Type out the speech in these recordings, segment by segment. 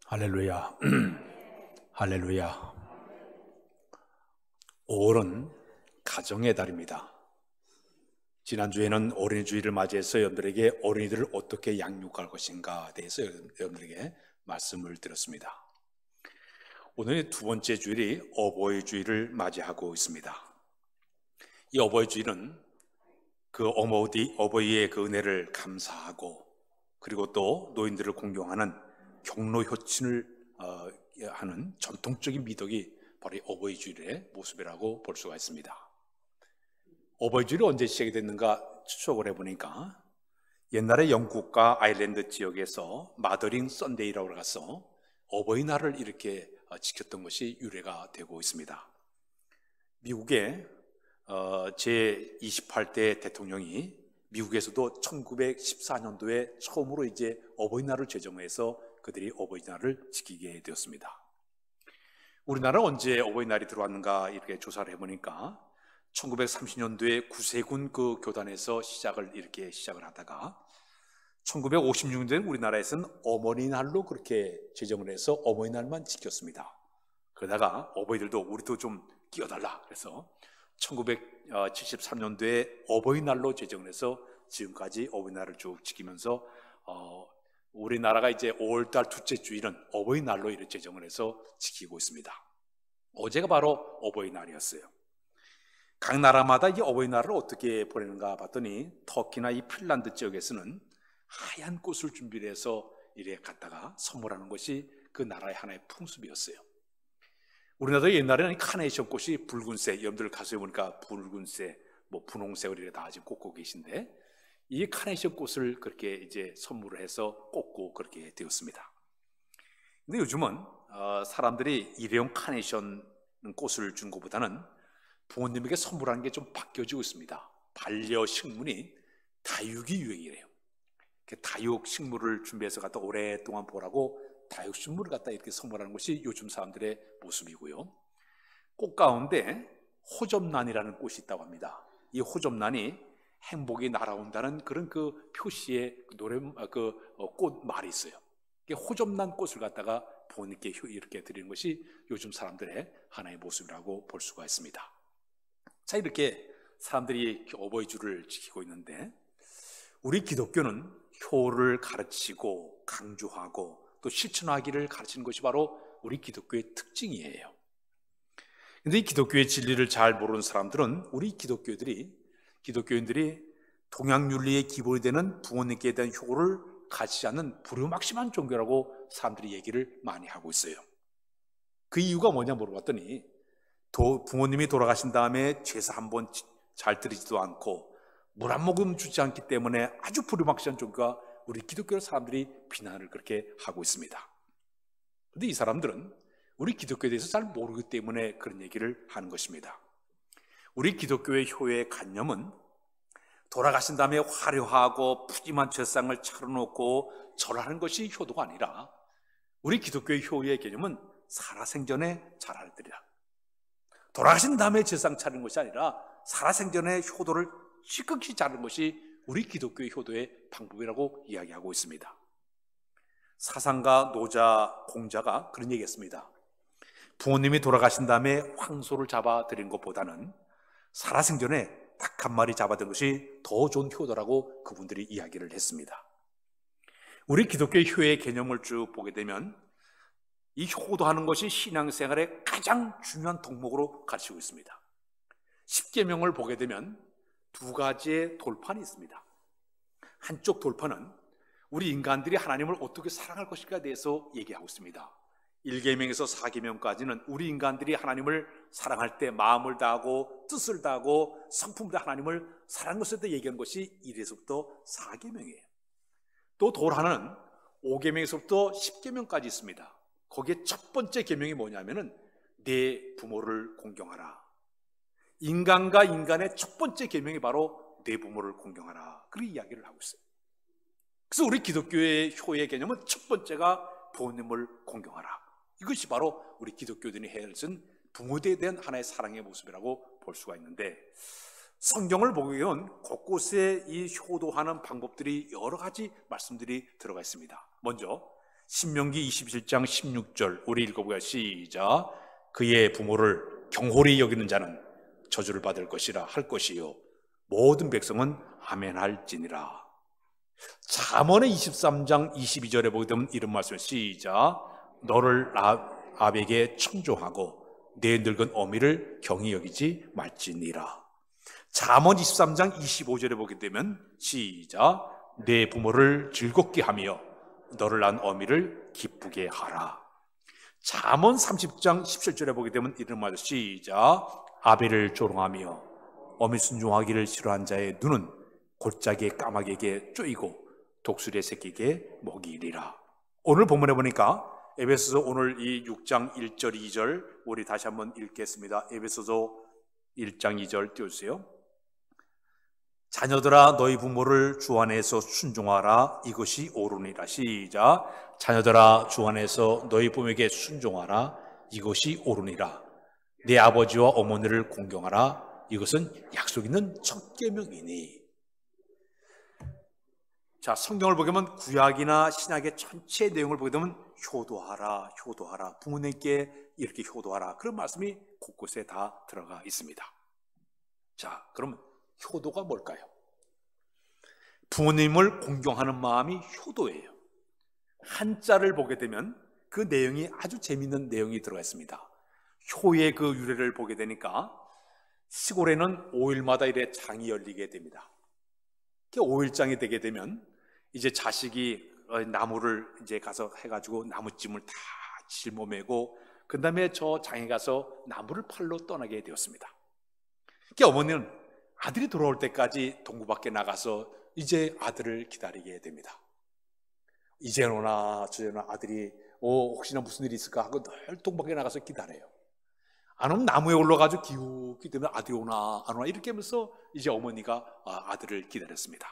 할렐루야. 할렐루야. 5월은 가정의 달입니다. 지난주에는 어린이 주일을 맞이해서 여러분들에게 어린이들을 어떻게 양육할 것인가에 대해서 여러분들에게 말씀을 드렸습니다. 오늘 두 번째 주일이 어버이 주일을 맞이하고 있습니다. 이 어버이 주일은 그 어버이의 그 은혜를 감사하고, 그리고 또 노인들을 공경하는 경로 효친을 하는 전통적인 미덕이 바로 이 어버이 주일의 모습이라고 볼 수가 있습니다. 어버이 주일이 언제 시작이 됐는가 추적을 해보니까 옛날에 영국과 아일랜드 지역에서 마더링 썬데이라고 해서 어버이날을 이렇게 지켰던 것이 유래가 되고 있습니다. 미국의 제28대 대통령이 미국에서도 1914년도에 처음으로 이제 어버이날을 제정해서 그들이 어버이날을 지키게 되었습니다. 우리나라 언제 어버이날이 들어왔는가 이렇게 조사를 해보니까 1930년도에 구세군 그 교단에서 시작을 하다가 1956년도에 우리나라에서는 어머니날로 그렇게 제정을 해서 어머니날만 지켰습니다. 그러다가 어버이들도 우리도 좀 끼워달라 그래서 1973년도에 어버이날로 제정을 해서 지금까지 어버이날을 쭉 지키면서 우리나라가 이제 5월달 둘째 주일은 어버이날로 이렇게 제정을 해서 지키고 있습니다. 어제가 바로 어버이날이었어요. 각 나라마다 이 어버이날을 어떻게 보내는가 봤더니 터키나 이 핀란드 지역에서는 하얀 꽃을 준비를 해서 이래 갖다가 선물하는 것이 그 나라의 하나의 풍습이었어요. 우리나라도 옛날에는 카네이션 꽃이 붉은색, 여러분들 가서 보니까 붉은색, 분홍색을 이렇게 다 지금 꽂고 계신데, 이 카네이션 꽃을 그렇게 이제 선물을 해서 꽂고 그렇게 되었습니다. 근데 요즘은 사람들이 일회용 카네이션 꽃을 준 것보다는 부모님에게 선물하는 게 좀 바뀌어지고 있습니다. 반려식물이 다육이 유행이래요. 다육식물을 준비해서 갖다 오랫동안 보라고 다육식물을 갖다 이렇게 선물하는 것이 요즘 사람들의 모습이고요. 꽃 가운데 호접란이라는 꽃이 있다고 합니다. 이 호접란이 행복이 날아온다는 그런 그 표시의 꽃말이 있어요. 호접란 꽃을 갖다가 부모님께 이렇게 드리는 것이 요즘 사람들의 하나의 모습이라고 볼 수가 있습니다. 자, 이렇게 사람들이 어버이주를 지키고 있는데, 우리 기독교는 효를 가르치고 강조하고 또 실천하기를 가르치는 것이 바로 우리 기독교의 특징이에요. 그런데 이 기독교의 진리를 잘 모르는 사람들은 우리 기독교인들이 동양윤리의 기본이 되는 부모님께 대한 효를 가지지 않는 불효막심한 종교라고 사람들이 얘기를 많이 하고 있어요. 그 이유가 뭐냐 물어봤더니 부모님이 돌아가신 다음에 제사 한번 잘 드리지도 않고 물 한 모금 주지 않기 때문에 아주 불효막심한 종교가 우리 기독교 사람들이 비난을 그렇게 하고 있습니다. 그런데 이 사람들은 우리 기독교에 대해서 잘 모르기 때문에 그런 얘기를 하는 것입니다. 우리 기독교의 효의 관념은 돌아가신 다음에 화려하고 푸짐한 제상을 차려놓고 절하는 것이 효도가 아니라, 우리 기독교의 효의 개념은 살아생전에 잘하리라. 돌아가신 다음에 제상 차리는 것이 아니라 살아생전에 효도를 시급히 잘하는 것이 우리 기독교의 효도의 방법이라고 이야기하고 있습니다. 사상가 노자 공자가 그런 얘기했습니다. 부모님이 돌아가신 다음에 황소를 잡아드린 것보다는 살아생전에 닭 한 마리 잡아든 것이 더 좋은 효도라고 그분들이 이야기를 했습니다. 우리 기독교의 효의 개념을 쭉 보게 되면 이 효도하는 것이 신앙생활의 가장 중요한 덕목으로 가르치고 있습니다. 십계명을 보게 되면 두 가지의 돌판이 있습니다. 한쪽 돌판은 우리 인간들이 하나님을 어떻게 사랑할 것인가에 대해서 얘기하고 있습니다. 1계명에서 4계명까지는 우리 인간들이 하나님을 사랑할 때 마음을 다하고 뜻을 다하고 성품을 다해 하나님을 사랑하는 것에 대해 얘기하는 것이 1에서부터 4계명이에요. 또 돌 하나는 5계명에서부터 10계명까지 있습니다. 거기에 첫 번째 계명이 뭐냐면은 내 부모를 공경하라. 인간과 인간의 첫 번째 계명이 바로 내 부모를 공경하라. 그렇게 이야기를 하고 있어요. 그래서 우리 기독교의 효의 개념은 첫 번째가 부모님을 공경하라. 이것이 바로 우리 기독교인이 해야 할 부모에 대한 하나의 사랑의 모습이라고 볼 수가 있는데, 성경을 보면 곳곳에 이 효도하는 방법들이 여러 가지 말씀들이 들어가 있습니다. 먼저 신명기 27장 16절 우리 읽어보자. 시작. 그의 부모를 경홀히 여기는 자는 저주를 받을 것이라 할 것이요 모든 백성은 아멘할지니라. 잠언의 23장 22절에 보게 되면 이런 말씀. 시작. 너를 아벨에게 청조하고 내 늙은 어미를 경히 여기지 말지니라. 잠언 23장 25절에 보게 되면 시작. 내 부모를 즐겁게 하며 너를 낳은 어미를 기쁘게 하라. 잠언 30장 17절에 보게 되면 이런 말. 시작. 아벨을 조롱하며 어미 순종하기를 싫어한 자의 눈은 골짜기의 까마귀에게 쪼이고 독수리의 새끼에게 먹이 이리라. 오늘 본문에 보니까 에베소서 오늘 이 6장 1절 2절 우리 다시 한번 읽겠습니다. 에베소서 1장 2절 띄워주세요. 자녀들아 너희 부모를 주 안에서 순종하라. 이것이 옳으니라. 시작. 자녀들아 주 안에서 너희 부모에게 순종하라. 이것이 옳으니라. 내 아버지와 어머니를 공경하라. 이것은 약속 있는 첫 계명이니. 자, 성경을 보게 되면 구약이나 신약의 전체 내용을 보게 되면 효도하라, 효도하라, 부모님께 이렇게 효도하라, 그런 말씀이 곳곳에 다 들어가 있습니다. 자, 그러면 효도가 뭘까요? 부모님을 공경하는 마음이 효도예요. 한자를 보게 되면 그 내용이 아주 재미있는 내용이 들어가 있습니다. 효의 그 유래를 보게 되니까 시골에는 5일마다 이래 장이 열리게 됩니다. 5일장이 되게 되면 이제 자식이 나무를 이제 가서 해가지고 나무찜을 다 짊어매고 그 다음에 저 장에 가서 나무를 팔러 떠나게 되었습니다. 어머니는 아들이 돌아올 때까지 동구 밖에 나가서 이제 아들을 기다리게 됩니다. 이제 오나 저제 오나 아들이 혹시나 무슨 일이 있을까 하고 늘 동구 밖에 나가서 기다려요. 안 오면 나무에 올라가지고 기웃기 때문에 아들이 오나 안 오나 이렇게 하면서 이제 어머니가 아들을 기다렸습니다.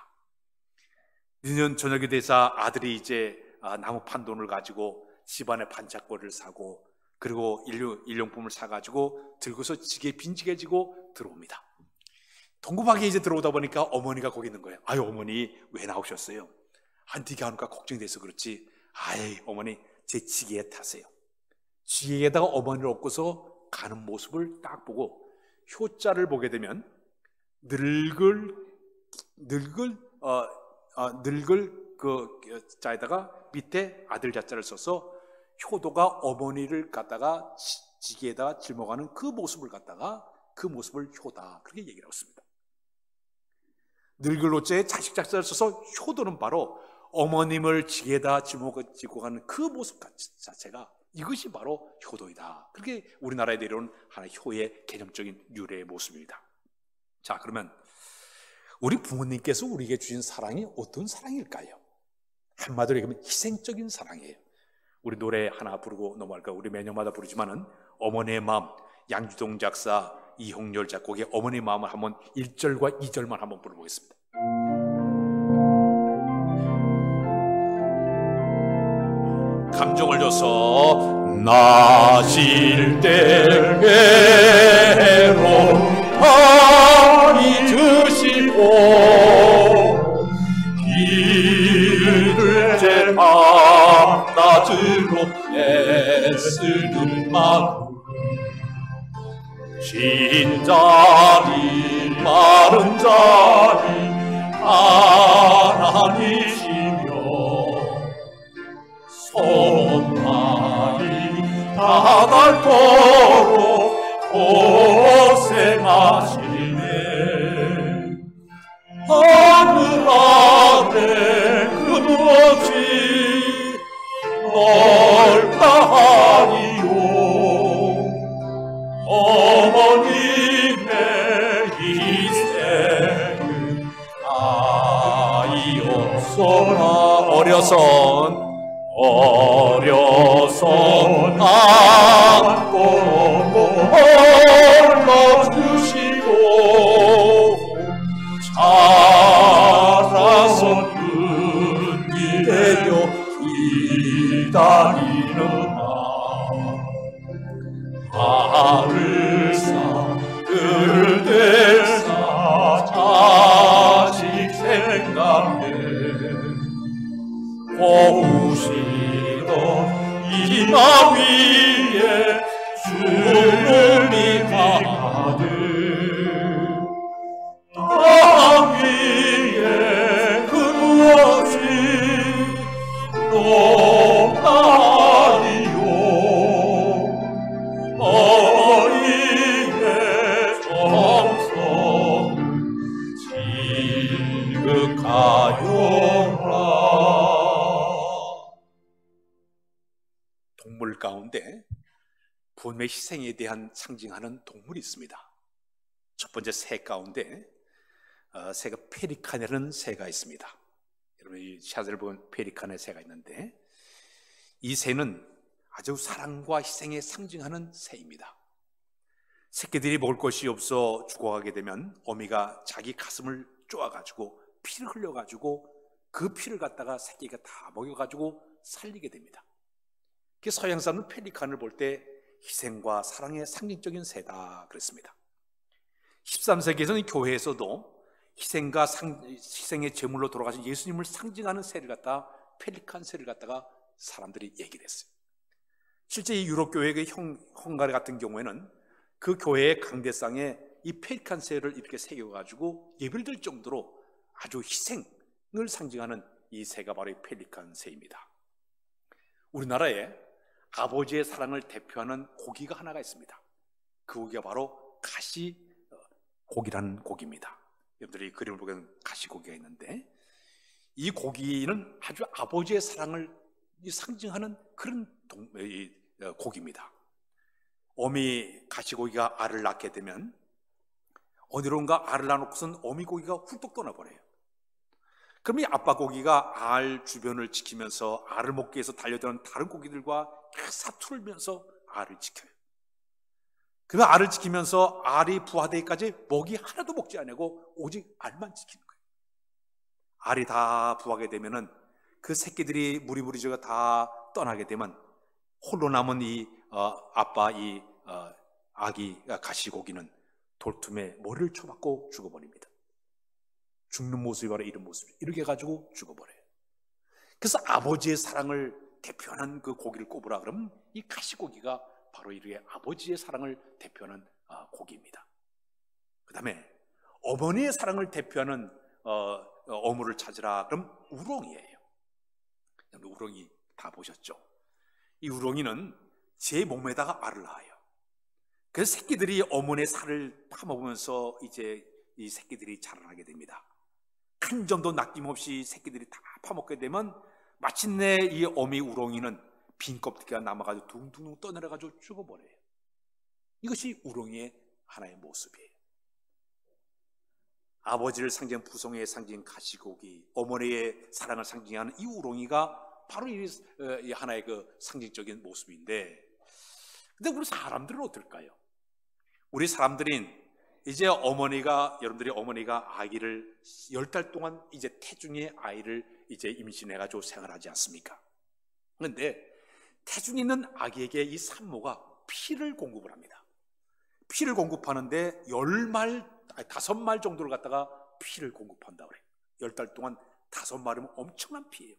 내년 저녁이 돼서 아들이 이제 나무 판 돈을 가지고 집안에 반짝거리를 사고 그리고 일용품을 사가지고 들고서 빈지게 지고 들어옵니다. 동구방에 이제 들어오다 보니까 어머니가 거기 있는 거예요. 아유 어머니 왜 나오셨어요? 네가 하니까 걱정돼서 그렇지. 아이 어머니 제 지게에 타세요. 지게에다가 어머니를 업고서 가는 모습을 딱 보고 효자를 보게 되면 늙을 그 자에다가 밑에 아들 자자를 써서 효도가 어머니를 갖다가 지게에다가 짊어가는 그 모습을 갖다가 그 모습을 효다 그렇게 얘기를 하고 있습니다. 늙을 노자에 자식 자자를 써서 효도는 바로 어머님을 지게에다 짊어지고 가는 그 모습 자체가 이것이 바로 효도이다. 그렇게 우리나라에 내려온 하나의 효의 개념적인 유래의 모습입니다. 자, 그러면 우리 부모님께서 우리에게 주신 사랑이 어떤 사랑일까요? 한마디로 얘기하면 희생적인 사랑이에요. 우리 노래 하나 부르고 넘어갈까요? 우리 매년마다 부르지만은 어머니의 마음, 양주동 작사, 이홍렬 작곡의 어머니의 마음을 한번 1절과 2절만 한번 불러보겠습니다. 감정을 줘서 나실 때 외로움이 드시고 길을 제파 낮으로 애쓰는 마음 긴 자리 마른 자리 하나님이시며 손발이 닿도록 고생하시네. 하늘 아래 그 무엇이 넓다 하리요. 어머님의 희생은 아이없소나. 어려선 안고 올려주시고 자라선 눈이 되어 기다리느라 하늘사 들대사 자식 생각해 고우시러 이마 위에 주름이 가득 땅 위에 그 무엇이 높다리요 어리의 정성을 지극하여라. 동물 가운데 부모의 희생에 대한 상징하는 동물이 있습니다. 첫 번째 새 가운데 새가 페리칸이라는 새가 있습니다. 여러분 이 샷을 보면 페리칸의 새가 있는데 이 새는 아주 사랑과 희생에 상징하는 새입니다. 새끼들이 먹을 것이 없어 죽어가게 되면 어미가 자기 가슴을 쪼아가지고 피를 흘려가지고 그 피를 갖다가 새끼가 다 먹여가지고 살리게 됩니다. 서양사는 페리칸을 볼 때 희생과 사랑의 상징적인 새다 그랬습니다. 13세기에서는 교회에서도 희생과 희생의 제물로 돌아가신 예수님을 상징하는 새를 갖다 페리칸 새를 갖다가 사람들이 얘기를 했어요. 실제 이 유럽 교회의 헝가리 같은 경우에는 그 교회의 강대상에 이 페리칸 새를 이렇게 새겨가지고 예배를 드릴 정도로 아주 희생을 상징하는 이 새가 바로 이 페리칸 새입니다. 우리나라에 아버지의 사랑을 대표하는 고기가 하나가 있습니다. 그 고기가 바로 가시고기라는 고기입니다. 여러분들이 그림을 보면 가시고기가 있는데 이 고기는 아주 아버지의 사랑을 상징하는 그런 고기입니다. 어미 가시고기가 알을 낳게 되면 어디론가 알을 낳아놓고선 어미 고기가 훌떡 떠나버려요. 그럼 이 아빠 고기가 알 주변을 지키면서 알을 먹기 위해서 달려드는 다른 고기들과 사투르면서 알을 지켜요. 그러면 알을 지키면서 알이 부화되기까지 먹이 하나도 먹지 않고 오직 알만 지키는 거예요. 알이 다 부화하게 되면은 그 새끼들이 무리무리저가 다 떠나게 되면 홀로 남은 이 아기 가시고기는 돌틈에 머리를 쳐박고 죽어버립니다. 죽는 모습이 바로 이런 모습이에요. 이렇게 해가지고 죽어버려요. 그래서 아버지의 사랑을 대표하는 그 고기를 꼽으라 그러면 이 가시고기가 바로 이렇게 아버지의 사랑을 대표하는 고기입니다. 그 다음에 어머니의 사랑을 대표하는 어물을 찾으라 그럼 우렁이에요. 우렁이 다 보셨죠? 이 우렁이는 제 몸에다가 알을 낳아요. 그래서 새끼들이 어머니의 살을 파먹으면서 이제 이 새끼들이 자라나게 됩니다. 한 점도 낚임없이 새끼들이 다 파먹게 되면 마침내 이 어미 우렁이는 빈 껍데기가 남아가지고 둥둥 떠내려가지고 죽어버려요. 이것이 우렁이의 하나의 모습이에요. 아버지를 상징한 부성의 상징 가시고기, 어머니의 사랑을 상징하는 이 우렁이가 바로 이 하나의 그 상징적인 모습인데, 근데 우리 사람들은 어떨까요? 우리 사람들은 이제 여러분들이 어머니가 아기를 10달 동안 이제 태중의 아이를 이제 임신해가지고 생활하지 않습니까? 그런데 태중에 있는 아기에게 이 산모가 피를 공급을 합니다. 피를 공급하는데 5말 정도를 갖다가 피를 공급한다고 그래요. 10달 동안 5마리면 엄청난 피예요.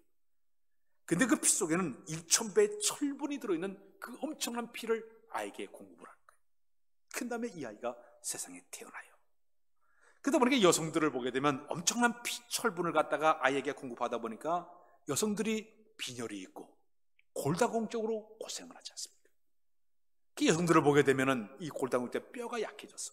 근데 그 피 속에는 1000배의 철분이 들어있는 그 엄청난 피를 아이에게 공급을 하는 거예요. 그 다음에 이 아이가 세상에 태어나요. 그러다 보니까 여성들을 보게 되면 엄청난 철분을 갖다가 아이에게 공급하다 보니까 여성들이 빈혈이 있고 골다공증으로 고생을 하지 않습니까? 그 여성들을 보게 되면 이 골다공증 때 뼈가 약해졌어.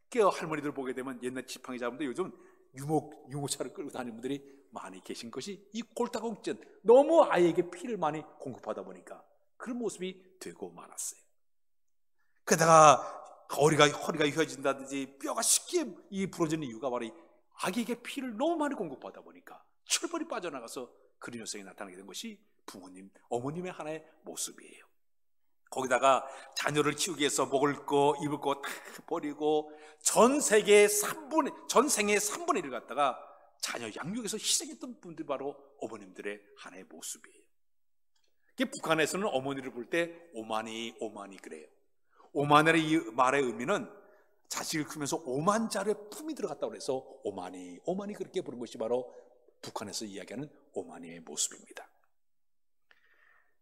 그 할머니들 보게 되면 옛날 지팡이 잡는데 요즘 유모차를 끌고 다니는 분들이 많이 계신 것이 이 골다공증, 너무 아이에게 피를 많이 공급하다 보니까 그런 모습이 되고 말았어요. 게다가 허리가 휘어진다든지 뼈가 쉽게 부러지는 이유가 바로 아기에게 피를 너무 많이 공급하다 보니까 철분이 빠져나가서 그런 현상이 나타나게 된 것이 어머님의 하나의 모습이에요. 거기다가 자녀를 키우기 위해서 먹을 거, 입을 거 다 버리고 전 생의 3분의 1을 갖다가 자녀 양육에서 희생했던 분들이 바로 어머님들의 하나의 모습이에요. 북한에서는 어머니를 볼 때 오마니 그래요. 오마니의 이 말의 의미는 자식을 크면서 오만자루에 품이 들어갔다고 해서 오마니 그렇게 부른 것이 바로 북한에서 이야기하는 오마니의 모습입니다.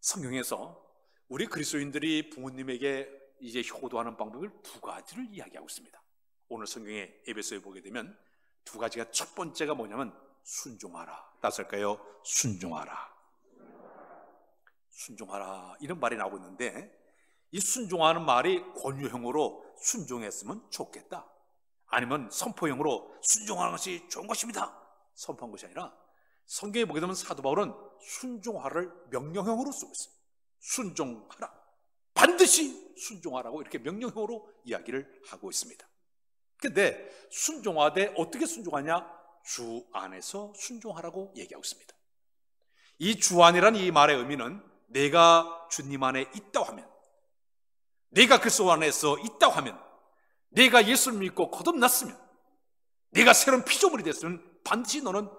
성경에서 우리 그리스도인들이 부모님에게 이제 효도하는 방법을 두 가지를 이야기하고 있습니다. 오늘 성경의 에베소에 보게 되면 두 가지가, 첫 번째가 뭐냐면 순종하라. 따스할까요? 순종하라. 순종하라 이런 말이 나오고 있는데, 이 순종하는 말이 권유형으로 순종했으면 좋겠다, 아니면 선포형으로 순종하는 것이 좋은 것입니다 선포한 것이 아니라, 성경에 보게 되면 사도 바울은 순종하라를 명령형으로 쓰고 있어요. 순종하라, 반드시 순종하라고 이렇게 명령형으로 이야기를 하고 있습니다. 근데 순종하되 어떻게 순종하냐? 주 안에서 순종하라고 얘기하고 있습니다. 이 주 안이라는 이 말의 의미는, 내가 주님 안에 있다고 하면, 내가 그리스도 안에서 있다고 하면, 내가 예수를 믿고 거듭났으면, 내가 새로운 피조물이 됐으면 반드시 너는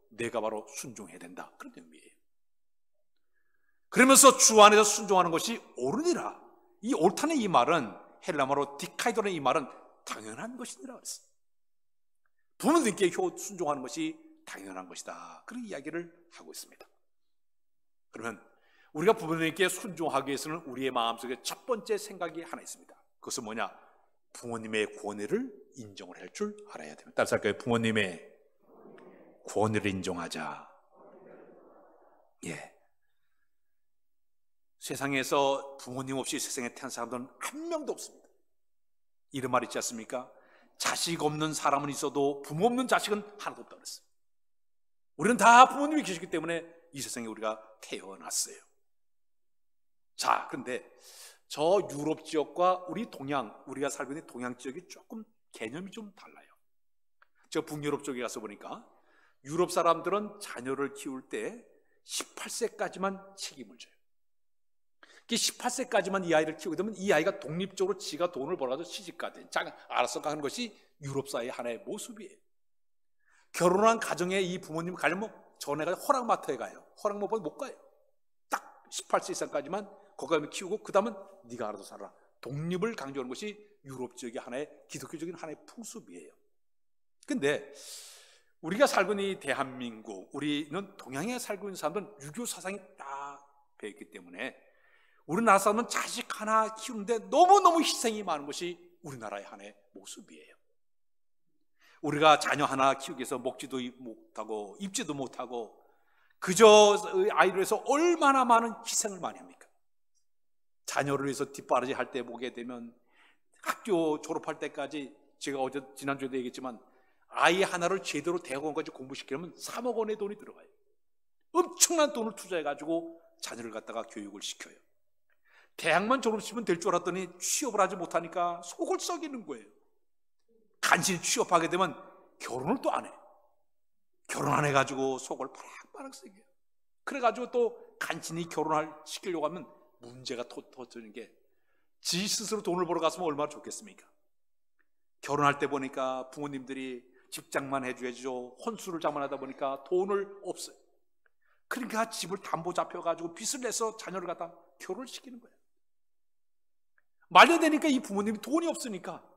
내가 바로 순종해야 된다, 그런 의미예요. 그러면서 주 안에서 순종하는 것이 옳으니라. 이 옳다는 이 말은, 헬라말로 디카이도라는 이 말은 당연한 것이니라 그랬어요. 부모님께 순종하는 것이 당연한 것이다, 그런 이야기를 하고 있습니다. 그러면 우리가 부모님께 순종하기 위해서는 우리의 마음속에 첫 번째 생각이 하나 있습니다. 그것은 뭐냐? 부모님의 권위를 인정을 할 줄 알아야 됩니다. 따라서 할까요? 부모님의 권위를 인정하자. 예. 세상에서 부모님 없이 세상에 태어난 사람들은 한 명도 없습니다. 이런 말 있지 않습니까? 자식 없는 사람은 있어도 부모 없는 자식은 하나도 없다고 그랬어요. 우리는 다 부모님이 계시기 때문에 이 세상에 우리가 태어났어요. 자, 그런데 저 유럽 지역과 우리 동양, 우리가 살고 있는 동양 지역이 조금 개념이 좀 달라요. 저 북유럽 쪽에 가서 보니까 유럽 사람들은 자녀를 키울 때 18세까지만 책임을 져요. 18세까지만 이 아이를 키우게 되면 이 아이가 독립적으로 지가 돈을 벌어가지고 시집가든 알아서 가는 것이 유럽 사회의 하나의 모습이에요. 결혼한 가정에 이 부모님 가려면 전에 가서 허락마트에 가요. 허락 못 받으면 못 가요. 딱 18세 이상까지만 거기 가면 키우고, 그 다음은 네가 알아서 살아. 독립을 강조하는 것이 유럽 지역의 하나의 기독교적인 하나의 풍습이에요. 근데 우리가 살고 있는 이 대한민국, 우리는 동양에 살고 있는 사람들은 유교 사상이 딱 배었기 때문에 우리나라 사람은 자식 하나 키우는데 너무너무 희생이 많은 것이 우리나라의 하나의 모습이에요. 우리가 자녀 하나 키우기 위해서 먹지도 못하고 입지도 못하고 그저 아이를 위해서 얼마나 많은 희생을 많이 합니까? 자녀를 위해서 뒷바라지 할 때 보게 되면 학교 졸업할 때까지, 제가 지난주에도 얘기했지만 아이 하나를 제대로 대학원까지 공부시키려면 3억 원의 돈이 들어가요. 엄청난 돈을 투자해가지고 자녀를 갖다가 교육을 시켜요. 대학만 졸업시키면 될 줄 알았더니 취업을 하지 못하니까 속을 썩이는 거예요. 간신히 취업하게 되면 결혼을 또 안 해. 결혼 안 해가지고 속을 바락바락 썩여요. 그래가지고 또 간신히 결혼을 시키려고 하면 문제가 터지는 게, 지 스스로 돈을 벌어 갔으면 얼마나 좋겠습니까? 결혼할 때 보니까 부모님들이 집장만 해줘야죠. 혼수를 장만하다 보니까 돈을 없어요. 그러니까 집을 담보 잡혀가지고 빚을 내서 자녀를 갖다 결혼을 시키는 거예요. 만료되니까 이 부모님이 돈이 없으니까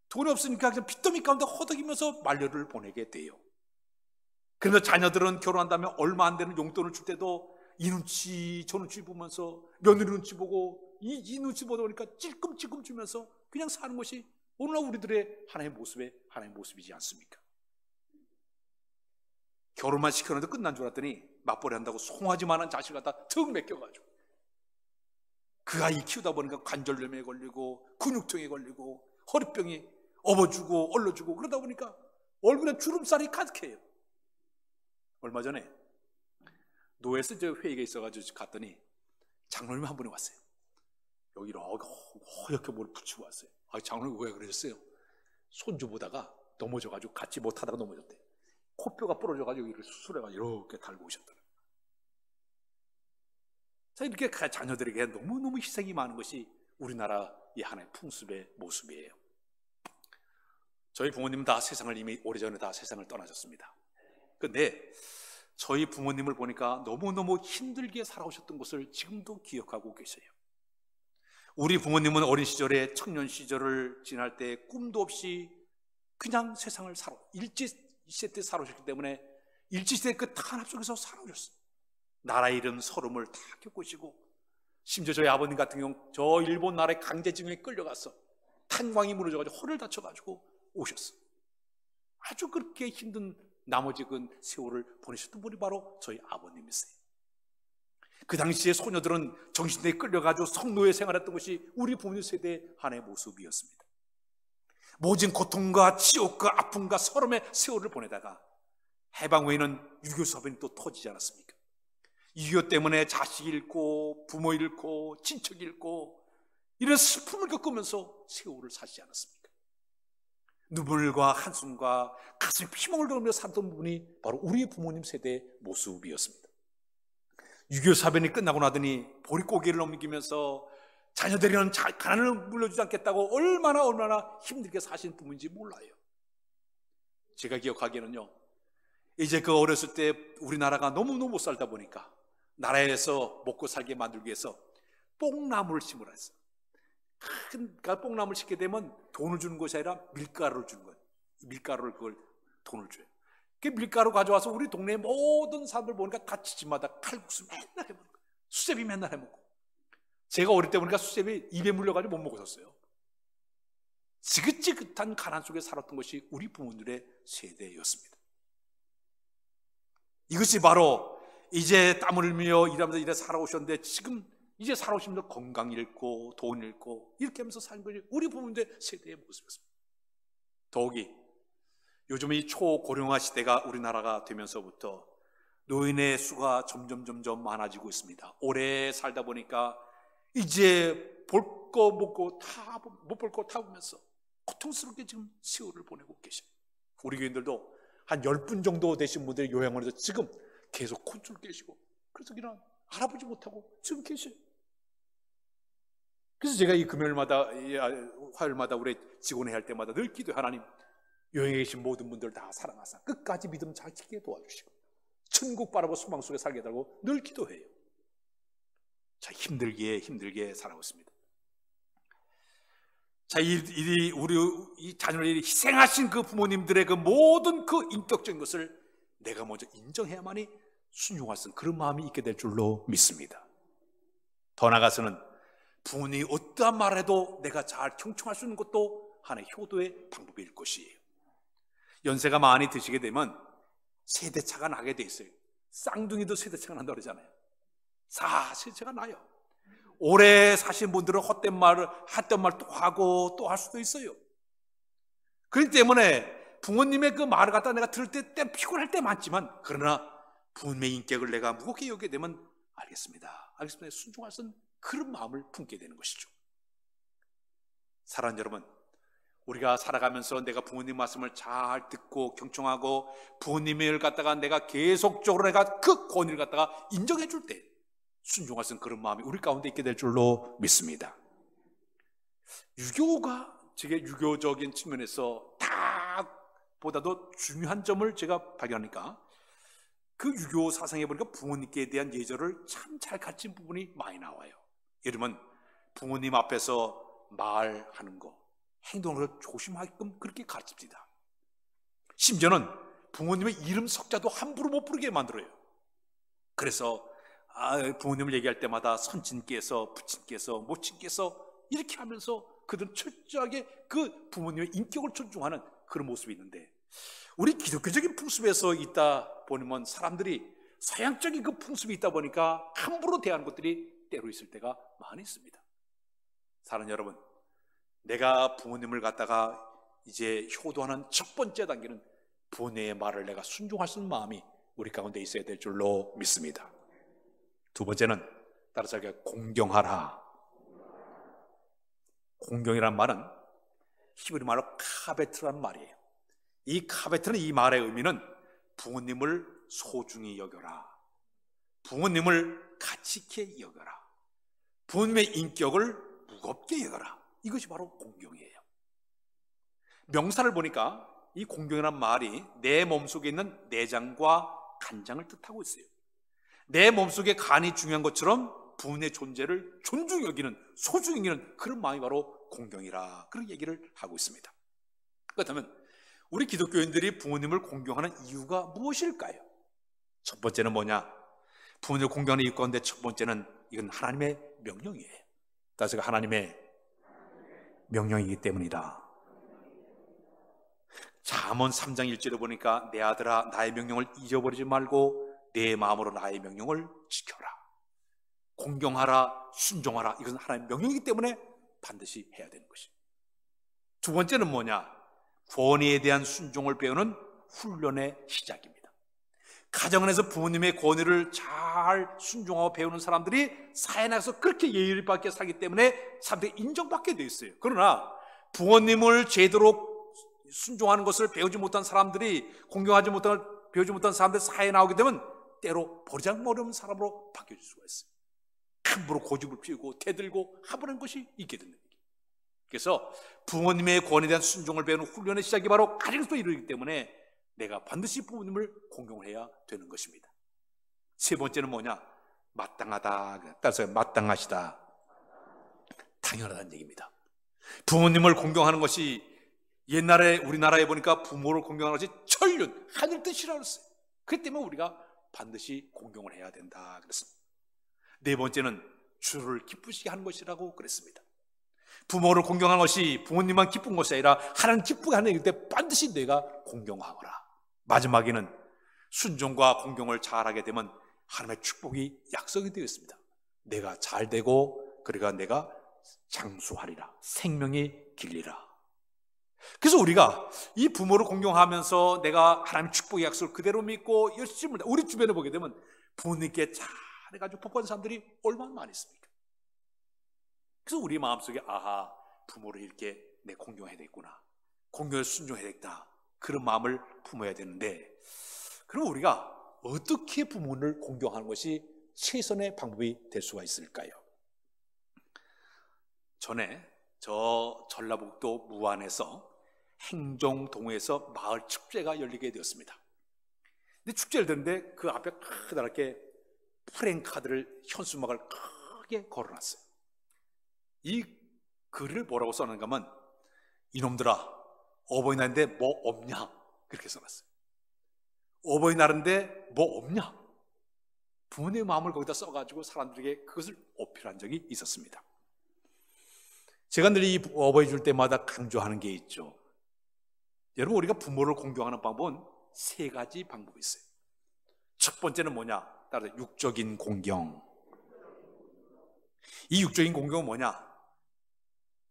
그냥 빚더미 가운데 허덕이면서 만료를 보내게 돼요. 그래서 자녀들은 결혼한다면 얼마 안 되는 용돈을 줄 때도 이 눈치 저 눈치 보면서, 며느리 눈치 보고 이 눈치 보다 보니까 찔끔찔끔 주면서 그냥 사는 것이 오늘날 우리들의 하나의 모습이지 않습니까? 결혼만 시켜놓는데 끝난 줄 알았더니 맞벌이 한다고 송아지만한 자식을 갖다 턱 맡겨가지고 그 아이 키우다 보니까 관절염에 걸리고 근육통에 걸리고 허리병이 업어주고 얼러주고 그러다 보니까 얼굴에 주름살이 가득해요. 얼마 전에 노예스 회의가 있어가지고 갔더니 장로님 한 분이 왔어요. 여기 이렇게 허옇게 뭘 붙이고 왔어요. 장로님 왜 그러셨어요? 손주 보다가 넘어져가지고 같이 못하다가 넘어졌대. 코뼈가 부러져가지고 여기를 수술해가지고 이렇게 달고 오셨더라고요. 자, 이렇게 자녀들에게 너무너무 희생이 많은 것이 우리나라의 하나의 풍습의 모습이에요. 저희 부모님은 다 세상을 이미 오래전에 다 세상을 떠나셨습니다. 그런데 저희 부모님을 보니까 너무너무 힘들게 살아오셨던 것을 지금도 기억하고 계세요. 우리 부모님은 어린 시절에 청년 시절을 지날 때 꿈도 없이 그냥 세상을 일제시대 때 살아오셨기 때문에 일제시대 그 탄압 속에서 살아오셨어요. 나라 이름 서름을 다 겪으시고 심지어 저희 아버님 같은 경우 저 일본 나라의 강제징용에 끌려가서 탄광이 무너져가지고 허를 다쳐가지고 오셨어요. 아주 그렇게 힘든 나머지 그 세월을 보내셨던 분이 바로 저희 아버님이세요. 그 당시에 소녀들은 정신대에 끌려가지고 성노예 생활했던 것이 우리 부모님 세대의 하나의 모습이었습니다. 모진 고통과 지옥과 아픔과 서름의 세월을 보내다가 해방 후에는 6.25 사변이 또 터지지 않았습니까? 6.25 때문에 자식 잃고 부모 잃고 친척 잃고 이런 슬픔을 겪으면서 세월을 사시지 않았습니까? 눈물과 한숨과 가슴에 피멍을 들으며 살던 부분이 바로 우리 부모님 세대의 모습이었습니다. 6.25 사변이 끝나고 나더니 보릿고개를 넘기면서 자녀들이는 가난을 물려주지 않겠다고 얼마나 힘들게 사신 부모인지 몰라요. 제가 기억하기에는요, 이제 그 어렸을 때 우리나라가 너무너무 못 살다 보니까 나라에서 먹고 살게 만들기 위해서 뽕나무를 심으라 했어요. 큰 뽕나무를 심게 되면 돈을 주는 것이 아니라 밀가루를 주는 거예요. 밀가루를 그걸 돈을 줘요. 그 밀가루 가져와서 우리 동네 모든 사람들 보니까 다 집마다 칼국수 맨날 해먹는 거예요. 수제비 맨날 해먹고. 제가 어릴 때 보니까 수제비 입에 물려가지고 못 먹었었어요. 지긋지긋한 가난 속에 살았던 것이 우리 부모들의 세대였습니다. 이것이 바로 이제 땀을 흘리며 일하면서 이래 살아오셨는데 지금 이제 살아오시면서 건강 잃고 돈 잃고 이렇게 하면서 사는 것이 우리 부모님들 세대의 모습이었습니다. 더욱이 요즘 이 초고령화 시대가 우리나라가 되면서부터 노인의 수가 점점 많아지고 있습니다. 오래 살다 보니까 이제 볼 거 먹고 다 못 볼 거 다 보면서 고통스럽게 지금 세월을 보내고 계십니다. 우리 교인들도 한 10분 정도 되신 분들이 요양원에서 지금 계속 콘줄 깨시고 그래서 그냥 알아보지 못하고 지금 계셔요. 그래서 제가 이 금요일마다 화요일마다 우리 직원회 할 때마다 늘 기도해. 하나님, 여행에 계신 모든 분들 다 사랑하사 끝까지 믿음 잘 지키게 도와주시고 천국 바라보 소망 속에 살게 해달라고 늘 기도해요. 자, 힘들게 살아오고 있습니다. 자, 우리 자녀를 희생하신 그 부모님들의 그 모든 그 인격적인 것을 내가 먼저 인정해야만이 순종할 수 있는 그런 마음이 있게 될 줄로 믿습니다. 더 나아가서는 부모님이 어떠한 말을 해도 내가 잘 경청할 수 있는 것도 하나의 효도의 방법일 것이에요. 연세가 많이 드시게 되면 세대차가 나게 돼 있어요. 쌍둥이도 세대차가 난다고 그러잖아요. 세대차가 나요. 오래 사신 분들은 헛된 말을 했던 말 또 하고 또 할 수도 있어요. 그렇기 때문에 부모님의 그 말을 갖다 내가 들을 때 피곤할 때 많지만 그러나 부모님의 인격을 내가 무겁게 여기게 되면 알겠습니다. 순종할 수 있는 그런 마음을 품게 되는 것이죠. 사랑하는 여러분, 우리가 살아가면서 내가 부모님 말씀을 잘 듣고 경청하고 부모님을 갖다가 내가 계속적으로 내가 그 권위를 갖다가 인정해 줄 때 순종할 수 있는 그런 마음이 우리 가운데 있게 될 줄로 믿습니다. 유교가 제가 유교적인 측면에서 다 보다도 중요한 점을 제가 발견하니까 그 유교 사상에 보니까 부모님께 대한 예절을 참 잘 가르친 부분이 많이 나와요. 예를 들면 부모님 앞에서 말하는 거, 행동을 조심하게끔 그렇게 가르칩니다. 심지어는 부모님의 이름 석자도 함부로 못 부르게 만들어요. 그래서 부모님을 얘기할 때마다 선친께서, 부친께서, 모친께서 이렇게 하면서 그들은 철저하게 그 부모님의 인격을 존중하는 그런 모습이 있는데 우리 기독교적인 풍습에서 있다 보면 사람들이 서양적인 그 풍습이 있다 보니까 함부로 대하는 것들이 때로 있을 때가 많이 있습니다. 사랑하는 여러분, 내가 부모님을 갖다가 이제 효도하는 첫 번째 단계는 부모님의 말을 내가 순종할 수 있는 마음이 우리 가운데 있어야 될 줄로 믿습니다. 두 번째는 따라서 공경하라. 공경이란 말은 히브리 말로 카베트라는 말이에요. 이 카베트는 이 말의 의미는 부모님을 소중히 여겨라, 부모님을 가치 있게 여겨라, 부모님의 인격을 무겁게 여겨라. 이것이 바로 공경이에요. 명사를 보니까 이 공경이라는 말이 내 몸속에 있는 내장과 간장을 뜻하고 있어요. 내 몸속에 간이 중요한 것처럼 부모님의 존재를 존중히 여기는, 소중히 여기는 그런 마음이 바로 공경이라, 그런 얘기를 하고 있습니다. 그렇다면 우리 기독교인들이 부모님을 공경하는 이유가 무엇일까요? 첫 번째는 뭐냐? 부모님을 공경하는 이유 가운데 첫 번째는 이건 하나님의 명령이에요. 따라서 하나님의 명령이기 때문이다. 잠언 3장 1절에 보니까 내 아들아 나의 명령을 잊어버리지 말고 내 마음으로 나의 명령을 지켜라. 공경하라, 순종하라. 이것은 하나님의 명령이기 때문에 반드시 해야 되는 것입니다. 두 번째는 뭐냐? 권위에 대한 순종을 배우는 훈련의 시작입니다. 가정 안에서 부모님의 권위를 잘 순종하고 배우는 사람들이 사회 나가서 그렇게 예의를 받게 살기 때문에 사람들이 인정받게 돼 있어요. 그러나 부모님을 제대로 순종하는 것을 배우지 못한 사람들이, 공경하지 못한 배우지 못한 사람들 사회에 나오게 되면 때로 버리장머리 사람으로 바뀌어질 수가 있어요. 함부로 고집을 피우고 대들고 하버리는 것이 있게 된다. 그래서 부모님의 권위에 대한 순종을 배우는 훈련의 시작이 바로 가정에서 이루어지기 때문에 내가 반드시 부모님을 공경을 해야 되는 것입니다. 세 번째는 뭐냐? 마땅하다. 따라서 마땅하시다. 당연하다는 얘기입니다. 부모님을 공경하는 것이 옛날에 우리나라에 보니까 부모를 공경하는 것이 천륜, 하늘 뜻이라고 했어요. 그렇기 때문에 우리가 반드시 공경을 해야 된다 그랬습니다. 네 번째는 주를 기쁘시게 하는 것이라고 그랬습니다. 부모를 공경하는 것이 부모님만 기쁜 것이 아니라 하나님 기쁘게 하는 일일 때 반드시 내가 공경하거라. 마지막에는 순종과 공경을 잘하게 되면 하나님의 축복이 약속이 되어 있습니다. 내가 잘 되고 그러니까 내가 장수하리라. 생명이 길리라. 그래서 우리가 이 부모를 공경하면서 내가 하나님의 축복의 약속을 그대로 믿고 열심히 우리 주변에 보게 되면 부모님께 잘해가지고 복받은 사람들이 얼마나 많이 있습니까? 그래서 우리 마음속에 아하, 부모를 이렇게 내 공경해야 되겠구나, 공경을 순종해야 되겠다, 그런 마음을 품어야 되는데, 그럼 우리가 어떻게 부모를 공경하는 것이 최선의 방법이 될 수가 있을까요? 전에 저 전라북도 무안에서 행정동에서 마을 축제가 열리게 되었습니다. 근데 축제를 듣는데 그 앞에 크다랗게 프랭카드를, 현수막을 크게 걸어놨어요. 이 글을 뭐라고 써놨는가 하면 이놈들아 어버이날인데 뭐 없냐, 그렇게 써놨어요. 어버이날인데 뭐 없냐, 부모님의 마음을 거기다 써가지고 사람들에게 그것을 어필한 적이 있었습니다. 제가 늘 이 어버이 줄 때마다 강조하는 게 있죠. 여러분, 우리가 부모를 공경하는 방법은 세 가지 방법이 있어요. 첫 번째는 뭐냐? 따라서 육적인 공경. 이 육적인 공경은 뭐냐?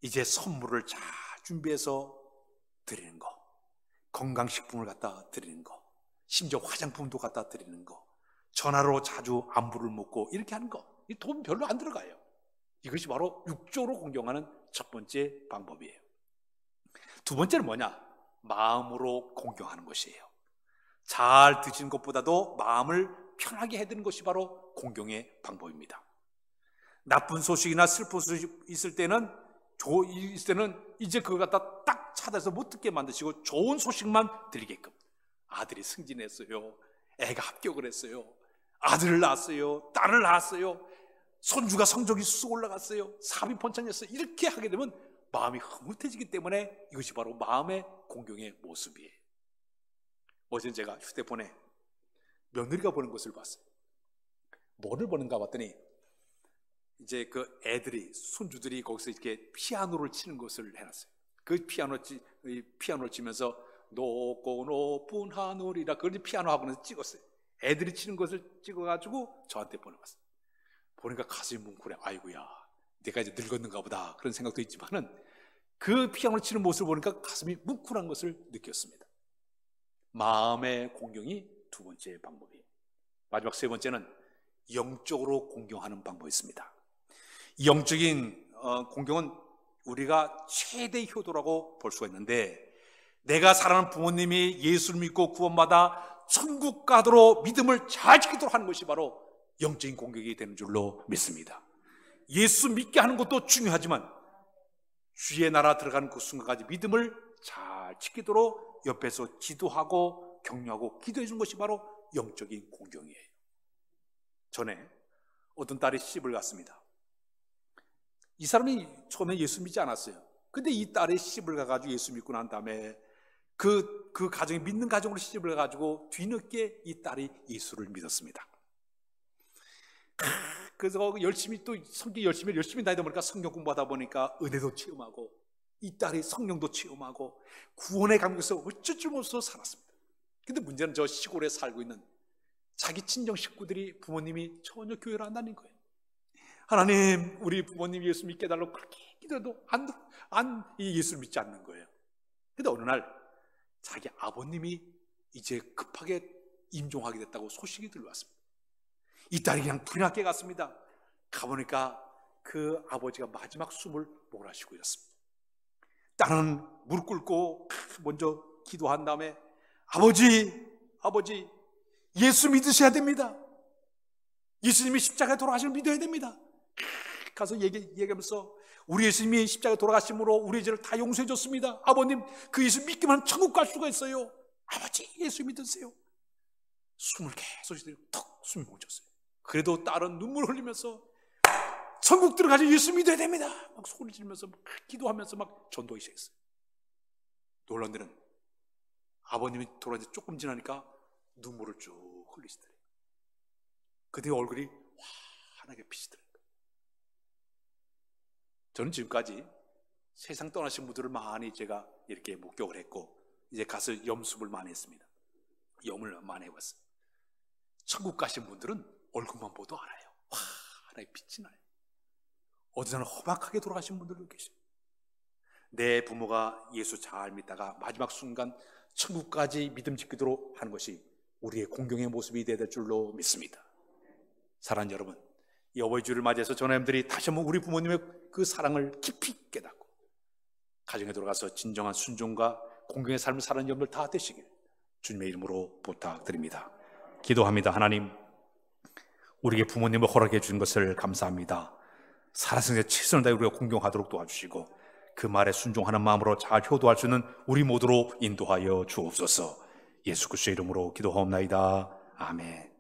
이제 선물을 잘 준비해서 드리는 거, 건강식품을 갖다 드리는 거, 심지어 화장품도 갖다 드리는 거, 전화로 자주 안부를 묻고 이렇게 하는 거. 이 돈 별로 안 들어가요. 이것이 바로 육적으로 공경하는 첫 번째 방법이에요. 두 번째는 뭐냐? 마음으로 공경하는 것이에요. 잘 드시는 것보다도 마음을 편하게 해드리는 것이 바로 공경의 방법입니다. 나쁜 소식이나 슬픈 소식이 있을 때는 이제 그걸 갖다 딱 찾아서 못 듣게 만드시고 좋은 소식만 드리게끔, 아들이 승진했어요, 애가 합격을 했어요, 아들을 낳았어요, 딸을 낳았어요, 손주가 성적이 쑥 올라갔어요, 사업이 번창했어요, 이렇게 하게 되면 마음이 흐뭇해지기 때문에 이것이 바로 마음의 공경의 모습이에요. 어제 제가 휴대폰에 며느리가 보는 것을 봤어요. 뭐를 보는가 봤더니 이제 그 애들이, 손주들이 거기서 이렇게 피아노를 치는 것을 해놨어요. 그 피아노를 치면서 높고 높은 하늘이라, 그걸 피아노 학원에서 찍었어요. 애들이 치는 것을 찍어가지고 저한테 보내봤어요. 보니까 가슴이 뭉클해. 아이고야, 내가 이제 늙었는가 보다, 그런 생각도 있지만은 그 피아노를 치는 모습을 보니까 가슴이 뭉클한 것을 느꼈습니다. 마음의 공경이 두 번째 방법이에요. 마지막 세 번째는 영적으로 공경하는 방법이 있습니다. 이 영적인 공경은 우리가 최대 효도라고 볼 수가 있는데, 내가 사랑하는 부모님이 예수를 믿고 구원받아 천국 가도록 믿음을 잘 지키도록 하는 것이 바로 영적인 공격이 되는 줄로 믿습니다. 예수 믿게 하는 것도 중요하지만 주의 나라 들어가는 그 순간까지 믿음을 잘 지키도록 옆에서 기도하고 격려하고 기도해 준 것이 바로 영적인 공경이에요. 전에 어떤 딸이 시집을 갔습니다. 이 사람이 처음에 예수 믿지 않았어요. 근데 이 딸이 시집을 가가지고 예수 믿고 난 다음에 그 가정이 믿는 가정으로 시집을 가가지고 뒤늦게 이 딸이 예수를 믿었습니다. 그래서 열심히 또 성경 열심히 다니다 보니까 성경 공부하다 보니까 은혜도 체험하고 이 딸이 성령도 체험하고 구원의 감격에서 어쩔 줄 모르서 살았습니다. 근데 문제는 저 시골에 살고 있는 자기 친정 식구들이 부모님이 전혀 교회를 안 다닌 거예요. 하나님, 우리 부모님 예수 믿게 해달라고 그렇게 기도해도 예수를 믿지 않는 거예요. 근데 어느 날 자기 아버님이 이제 급하게 임종하게 됐다고 소식이 들려왔습니다. 이 딸이 그냥 불이 나게 갔습니다. 가보니까 그 아버지가 마지막 숨을 몰아쉬고 있었습니다. 딸은 무릎 꿇고 먼저 기도한 다음에 아버지 예수 믿으셔야 됩니다. 예수님이 십자가에 돌아가심을 믿어야 됩니다. 가서 얘기하면서 우리 예수님이 십자가에 돌아가심으로 우리의 죄를 다 용서해 줬습니다. 아버님, 그 예수 믿기만 하면 천국 갈 수가 있어요. 아버지, 예수 믿으세요. 숨을 계속 쉬더니 턱 숨이 멈췄어요. 그래도 딸은 눈물 흘리면서 천국 들어가지 예수 믿어야 됩니다. 막 소리 지르면서 막 기도하면서 막 전도하기 시작했어요. 놀라운 데는 아버님이 돌아가서 조금 지나니까 눈물을 쭉 흘리시더래요. 그때 얼굴이 환하게 피시더래요. 저는 지금까지 세상 떠나신 분들을 많이 제가 이렇게 목격을 했고 이제 가서 염습을 많이 했습니다. 염을 많이 해봤어요. 천국 가신 분들은 얼굴만 보도 알아요. 환하게 빛이 나요. 어디서는 험악하게 돌아가신 분들도 계세요. 내 부모가 예수 잘 믿다가 마지막 순간 천국까지 믿음 짓기도록 하는 것이 우리의 공경의 모습이 되야 될 줄로 믿습니다. 사랑하는 여러분, 이 어버이 주를 맞이해서 저자님들이 다시 한번 우리 부모님의 그 사랑을 깊이 깨닫고 가정에 들어가서 진정한 순종과 공경의 삶을 사는 여러분들 다 되시길 주님의 이름으로 부탁드립니다. 기도합니다. 하나님, 우리에게 부모님을 허락해 주신 것을 감사합니다. 살아생에 최선을 다해 우리가 공경하도록 도와주시고 그 말에 순종하는 마음으로 잘 효도할 수 있는 우리 모두로 인도하여 주옵소서. 예수 그리스도의 이름으로 기도하옵나이다. 아멘.